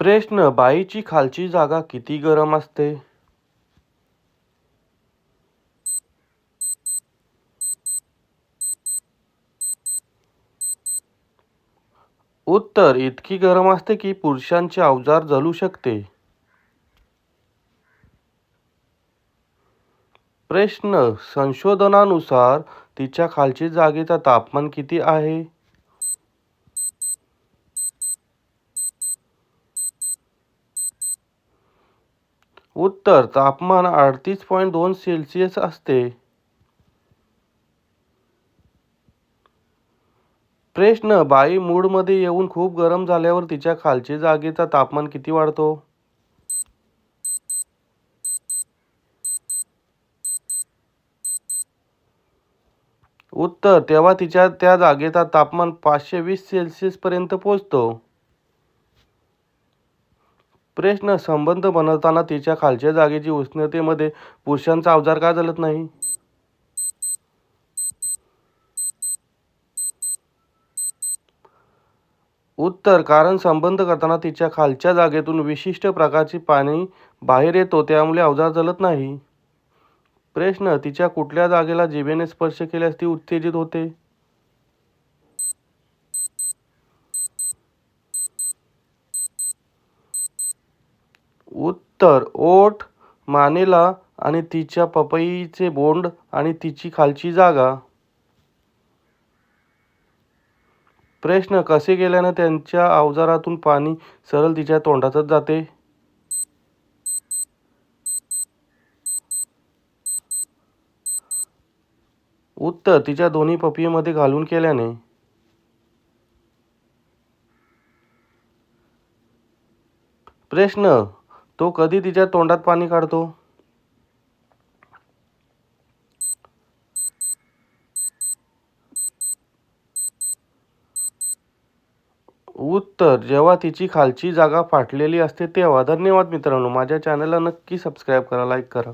प्रश्न. बाईची खालची जागा किती गरम असते? उत्तर. इतकी गरम असते की पुरुषांचे अवजार जळू शकते. प्रश्न. संशोधनानुसार तिच्या खालची जागेचा तापमान किती आहे? उत्तर. तापमान 38.2 सेल्सिअस असते. प्रश्न. बाई मूडमध्ये येऊन खूप गरम झाल्यावर तिच्या खालची जागेचा तापमान किती वाढतो? उत्तर. तेव्हा तिच्या त्या जागेचा तापमान 520 सेल्सिअस पर्यंत पोहोचतो. प्रश्न. संबंध बनवताना तिच्या खालच्या जागेची उष्णतेमध्ये पुरुषांचा अवजार का जळत नाही? उत्तर. कारण संबंध करताना तिच्या खालच्या जागेतून विशिष्ट प्रकारचे पाणी बाहेर येतो, त्यामुळे अवजार जळत नाही. प्रश्न. तिच्या कुठल्या जागेला जिभेने स्पर्श केल्यास ती उत्तेजित होते? उत्तर. ओठ, मानेला आणि तिच्या पपईचे बोंड आणि तिची खालची जागा. प्रश्न. कसे केल्यानं त्यांच्या अवजारातून पाणी सरळ तिच्या तोंडातच जाते? उत्तर. तिच्या दोन्ही पपईमध्ये घालून केल्याने. प्रश्न. तो कधी तिच्या तोंडात पाणी काढतो? उत्तर. जेव्हा तिची खालची जागा फाटलेली असते तेव्हा. धन्यवाद मित्रांनो. माझ्या चॅनलला नक्की सबस्क्राईब करा, लाईक करा.